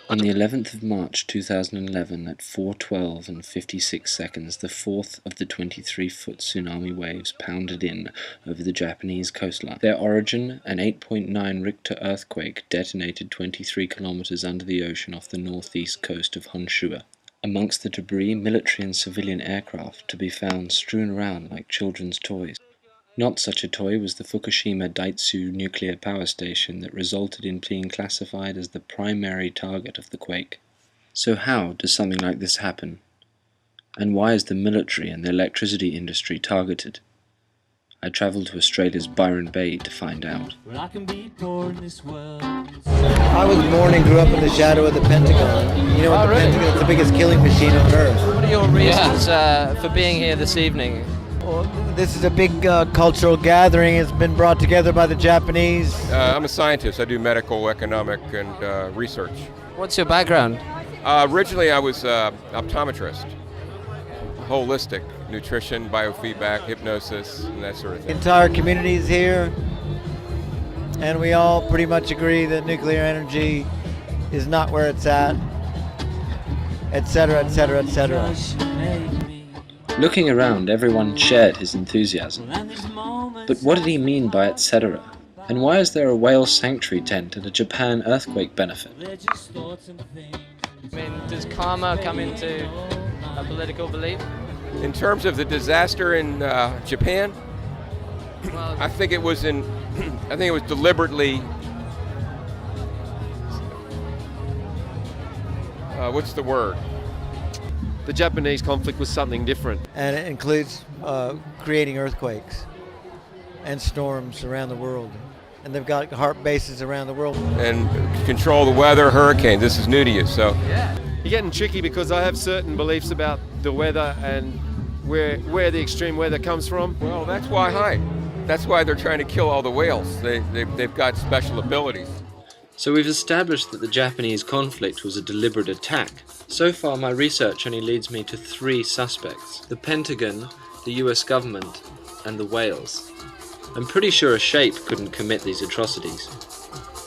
On the 11th of March 2011 at 4:12 and 56 seconds, the fourth of the 23-foot tsunami waves pounded in over the Japanese coastline. Their origin, an 8.9 Richter earthquake, detonated 23 kilometers under the ocean off the northeast coast of Honshu. Amongst the debris, military and civilian aircraft to be found strewn around like children's toys. Not such a toy was the Fukushima Daitsu nuclear power station that resulted in being classified as the primary target of the quake. So how does something like this happen? And why is the military and the electricity industry targeted? I travelled to Australia's Byron Bay to find out. I was born and grew up in the shadow of the Pentagon. You know what, Pentagon is the biggest killing machine on Earth. What are your reasons for being here this evening? Well, this is a big cultural gathering. It's been brought together by the Japanese. I'm a scientist. I do medical, economic, and research. What's your background? Originally, I was optometrist. Holistic nutrition, biofeedback, hypnosis, and that sort of The thing. entire community is here, and we all pretty much agree that nuclear energy is not where it's at, etc., etc., etc. Looking around, everyone shared his enthusiasm. But what did he mean by etc.? And why is there a whale sanctuary tent at a Japan earthquake benefit? I mean, does karma come into a political belief? In terms of the disaster in Japan, I think it was deliberately. What's the word? The Japanese conflict was something different. And it includes creating earthquakes and storms around the world. And they've got heart bases around the world. And control the weather, hurricanes. This is new to you, so. Yeah. You're getting tricky because I have certain beliefs about the weather and where the extreme weather comes from. Well, that's why That's why they're trying to kill all the whales. They've got special abilities. So we've established that the Japanese conflict was a deliberate attack. So far my research only leads me to 3 suspects: the Pentagon, the US government, and the whales. I'm pretty sure a shape couldn't commit these atrocities,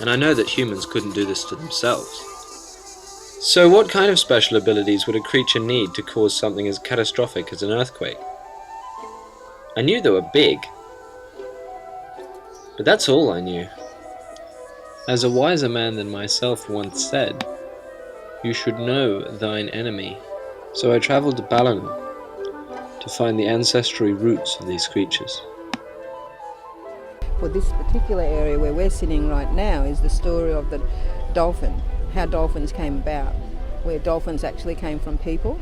and I know that humans couldn't do this to themselves. So what kind of special abilities would a creature need to cause something as catastrophic as an earthquake? I knew they were big, but that's all I knew. As a wiser man than myself once said, "You should know thine enemy." So I travelled to Ballina to find the ancestry roots of these creatures. For this particular area where we're sitting right now is the story of the dolphin, how dolphins came about, where dolphins actually came from people.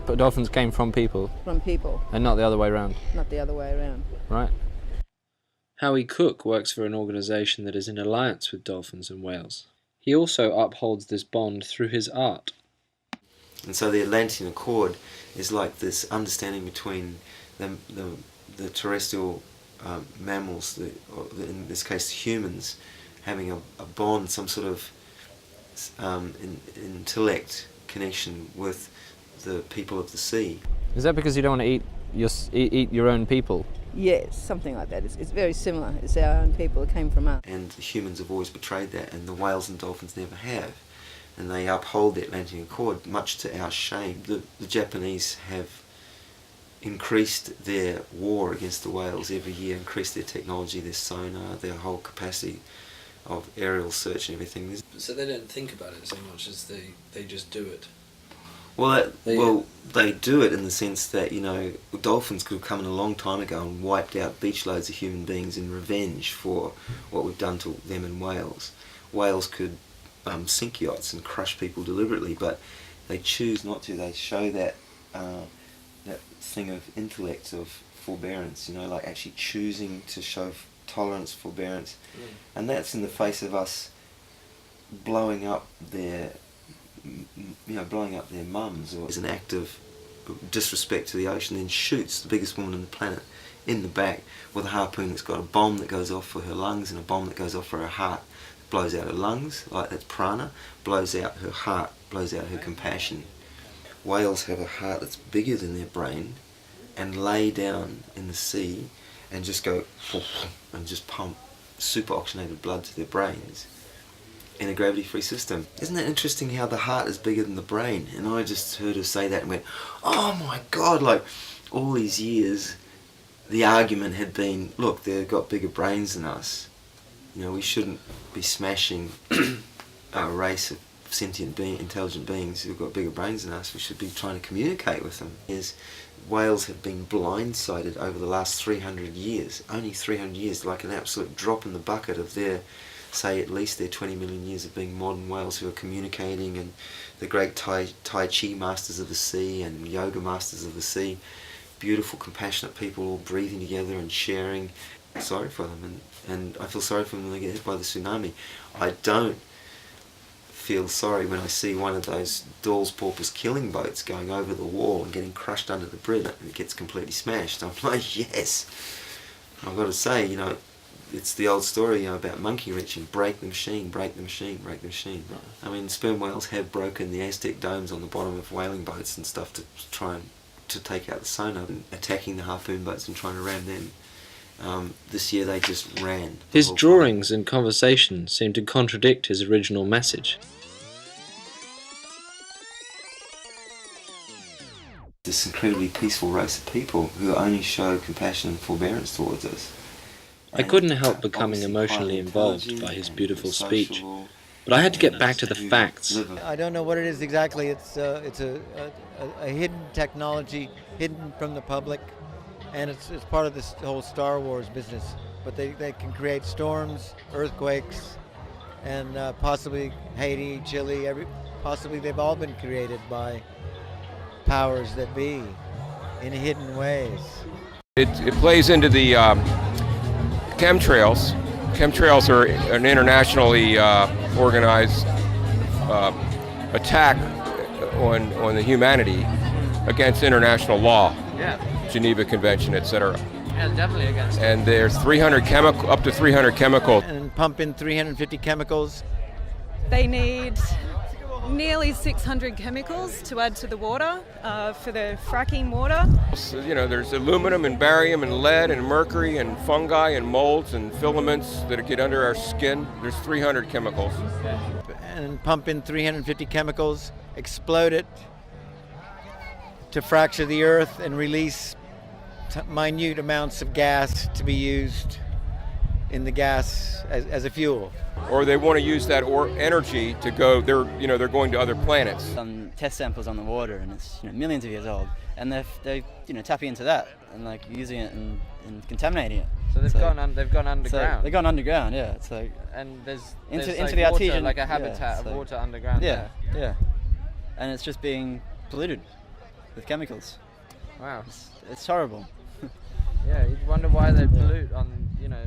But dolphins came from people? From people. And not the other way around? Not the other way around. Right. Howie Cook works for an organisation that is in alliance with dolphins and whales. He also upholds this bond through his art. And so the Atlantean Accord is like this understanding between the terrestrial mammals, in this case humans, having a bond, some sort of intellect connection with the people of the sea. Is that because you don't want to eat your own people? Yes, something like that. It's very similar. It's our own people that came from us. And the humans have always betrayed that, and the whales and dolphins never have. And they uphold the Atlantic Accord, much to our shame. The Japanese have increased their war against the whales every year, increased their technology, their sonar, their whole capacity of aerial search and everything. So they don't think about it so much as they just do it. Well, they do it in the sense that, you know, dolphins could have come in a long time ago and wiped out beach loads of human beings in revenge for what we've done to them in whales. whales could sink yachts and crush people deliberately, but they choose not to. They show that that thing of intellect, of forbearance, like actually choosing to show tolerance, forbearance, and that's in the face of us blowing up their mums, or as an act of disrespect to the ocean, then shoots the biggest woman on the planet in the back with a harpoon that's got a bomb that goes off for her lungs and a bomb that goes off for her heart. Blows out her lungs, like that's prana, blows out her heart, blows out her compassion. Whales have a heart that's bigger than their brain and lay down in the sea and just go and just pump super oxygenated blood to their brains in a gravity-free system. Isn't that interesting how the heart is bigger than the brain? And I just heard her say that and went, oh my God, like all these years the argument had been, look, they've got bigger brains than us. We shouldn't be smashing a race of sentient intelligent beings who've got bigger brains than us. We should be trying to communicate with them. Whales have been blindsided over the last 300 years, only 300 years, like an absolute drop in the bucket of their, say at least their 20 million years of being modern whales who are communicating, and the great Tai Chi masters of the sea and yoga masters of the sea, beautiful, compassionate people all breathing together and sharing. Sorry for them, and I feel sorry for them when they get hit by the tsunami. I don't feel sorry when I see one of those Dawes porpoise killing boats going over the wall and getting crushed under the bridge and it gets completely smashed. I'm like, yes. I've got to say, it's the old story about monkey wrenching, break the machine, break the machine, break the machine. I mean, sperm whales have broken the Aztec domes on the bottom of whaling boats and stuff to try and to take out the sonar, and attacking the harpoon boats and trying to ram them. This year they just ran. His drawings and conversation seem to contradict his original message. This incredibly peaceful race of people who only show compassion and forbearance towards us. I couldn't help becoming emotionally involved by his beautiful speech, but I had to get back to the facts. I don't know what it is exactly. It's a hidden technology, hidden from the public, and it's part of this whole Star Wars business. But they can create storms, earthquakes, and possibly Haiti, Chile, possibly they've all been created by powers that be in hidden ways. It plays into the chemtrails. Chemtrails are an internationally organized attack on the humanity against international law. Yeah. Geneva Convention, etc. Yeah, definitely against it. And there's up to 300 chemicals. And pump in 350 chemicals. They need nearly 600 chemicals to add to the water for the fracking water. So, there's aluminum and barium and lead and mercury and fungi and molds and filaments that get under our skin. There's 300 chemicals. And pump in 350 chemicals, explode it to fracture the earth and release minute amounts of gas to be used in the gas as a fuel. Or they want to use that energy to go. They're going to other planets. Some test samples on the water, and it's millions of years old, and they're tapping into that and using it and contaminating it. So they've gone underground. So they've gone underground, yeah. It's and there's into like the water, artesian, like a habitat of water underground. Yeah, yeah, and it's just being polluted with chemicals. Wow, it's horrible. Yeah, you'd wonder why they pollute on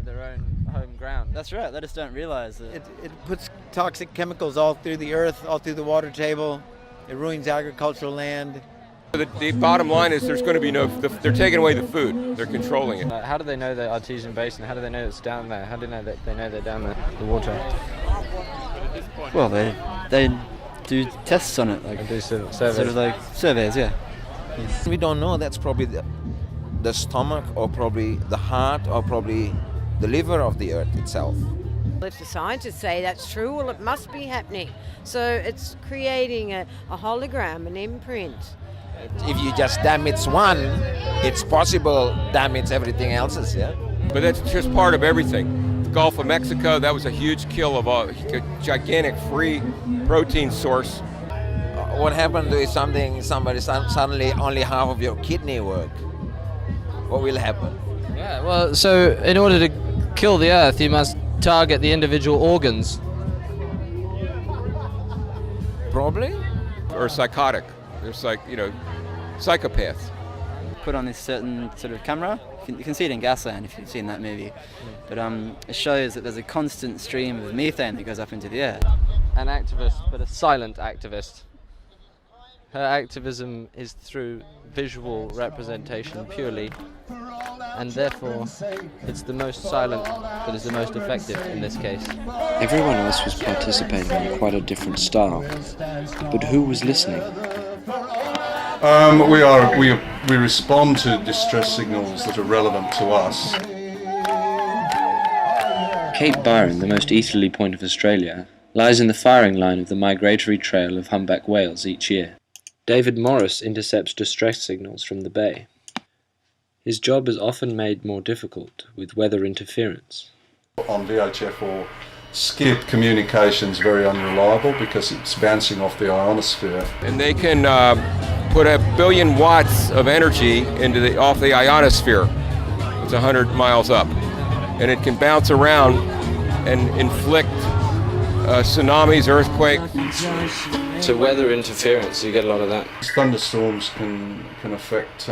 their own home ground. That's right. They just don't realize that. It puts toxic chemicals all through the earth, all through the water table. It ruins agricultural land. The bottom line is there's going to be they're taking away the food. They're controlling it. How do they know the artesian basin? How do they know it's down there? How do they know that they're down there, the water? Well, they do tests on it, They do surveys. sort of like surveys, yeah. We don't know. That's probably the stomach, or probably the heart, or probably the liver of the earth itself. If the scientists say that's true, well, it must be happening. So it's creating a hologram, an imprint. If you just damage one, it's possible damage everything else, yeah? But that's just part of everything. The Gulf of Mexico, that was a huge kill of a gigantic free protein source. What happened if somebody suddenly only half of your kidney work? What will happen? Yeah, well, so in order to kill the Earth, you must target the individual organs. Probably. Or psychotic. There's psychopaths. Put on this certain sort of camera. You can see it in Gasland if you've seen that movie. But it shows that there's a constant stream of methane that goes up into the air. An activist, but a silent activist. Her activism is through visual representation purely, and therefore it's the most silent that is the most effective in this case. Everyone else was participating in quite a different style, but who was listening? We respond to distress signals that are relevant to us. Cape Byron, the most easterly point of Australia, lies in the firing line of the migratory trail of humpback whales each year. David Morris intercepts distress signals from the bay. His job is often made more difficult with weather interference. On VHF or skip, communication's very unreliable because it's bouncing off the ionosphere. And they can put 1 billion watts of energy off the ionosphere. It's 100 miles up. And it can bounce around and inflict tsunamis, earthquakes. So weather interference, you get a lot of that. Thunderstorms can affect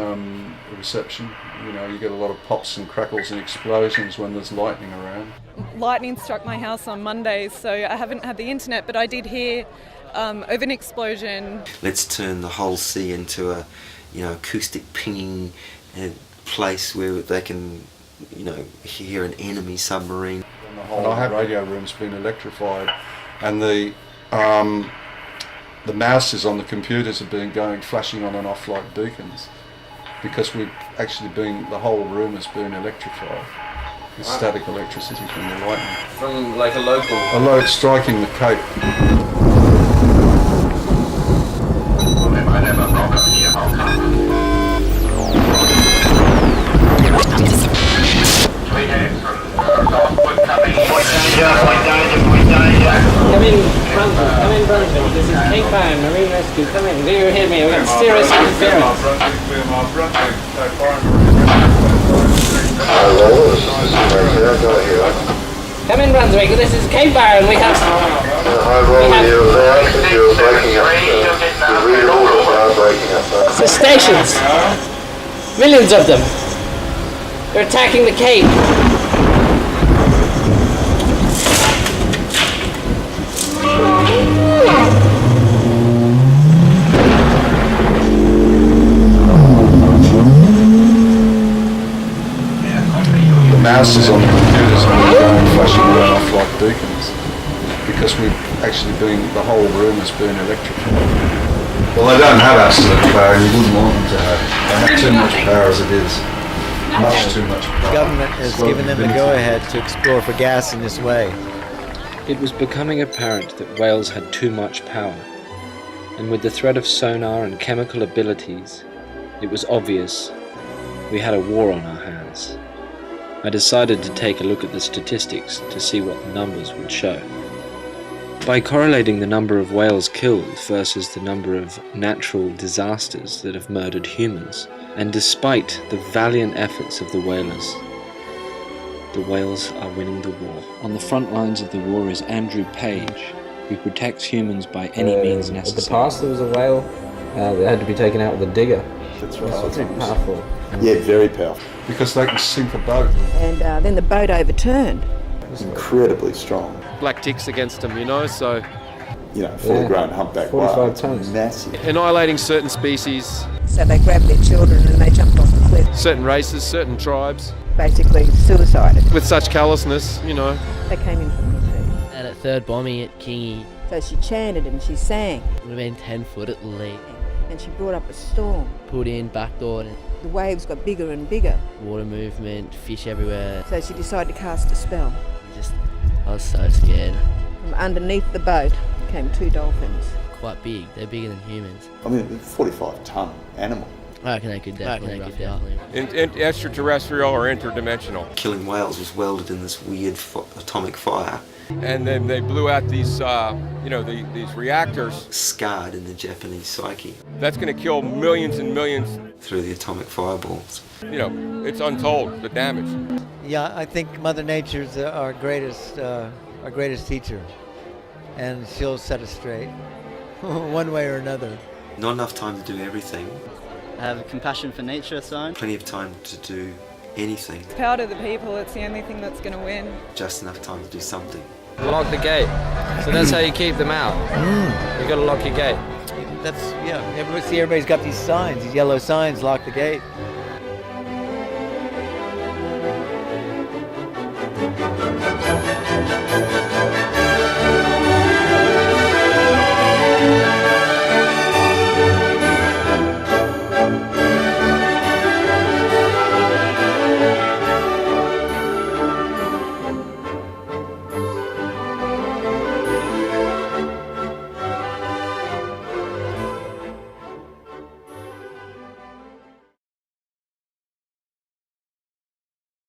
reception. You get a lot of pops and crackles and explosions when there's lightning around. Lightning struck my house on Monday, so I haven't had the internet, but I did hear of an explosion. Let's turn the whole sea into a acoustic pinging place where they can hear an enemy submarine. And the whole radio room's been electrified, and the mouses on the computers have been flashing on and off like beacons, because the whole room has been electrified with static electricity from the lightning. From like a local? A load striking the Cape. Come in, Brunswick. This is Cape Byron Marine Rescue. Come in. Do you hear me? We're going to steer us interference. Come in, Brunswick. This is Cape Byron. We have. The stations. Millions of them. They're attacking the Cape. The mouses on the computers are flashing on and off like beacons, because the whole room has been electrified. Well, they don't have absolute power, and you wouldn't want them to have. They have too much power as it is. Much too much power. The government has given them the go-ahead to explore for gas in this way. It was becoming apparent that whales had too much power, and with the threat of sonar and chemical abilities, it was obvious we had a war on our hands. I decided to take a look at the statistics to see what the numbers would show. By correlating the number of whales killed versus the number of natural disasters that have murdered humans, and despite the valiant efforts of the whalers, the whales are winning the war. On the front lines of the war is Andrew Page, who protects humans by any means necessary. In the past there was a whale that had to be taken out with a digger. That's right. It's pretty powerful. Yeah, very powerful. Because they can sink a boat. And then the boat overturned. It's incredibly strong. Black ticks against them, so... fully grown humpback whale. 45 tons. Massive. Annihilating certain species. So they grabbed their children and they jumped off the cliff. Certain races, certain tribes. Basically suicided. With such callousness, They came in from the sea. And at third bombing at Kingy. So she chanted and she sang. It would have been 10 foot at least. And she brought up a storm. Put in, backdoored. The waves got bigger and bigger. Water movement, fish everywhere. So she decided to cast a spell. I was so scared. From underneath the boat came 2 dolphins. Quite big. They're bigger than humans. I mean, a 45-ton animal. I reckon they could definitely rough out. Extraterrestrial or interdimensional. Killing whales was welded in this weird atomic fire. And then they blew out these, these reactors. Scarred in the Japanese psyche. That's going to kill millions and millions. Through the atomic fireballs. It's untold, the damage. Yeah, I think Mother Nature's our greatest teacher, and she'll set us straight. one way or another. Not enough time to do everything. Have a compassion for nature sign. Plenty of time to do anything. Power to the people, it's the only thing that's going to win. Just enough time to do something. Lock the gate. So that's how you keep them out. You got to lock your gate. Everybody's got these signs, these yellow signs, lock the gate.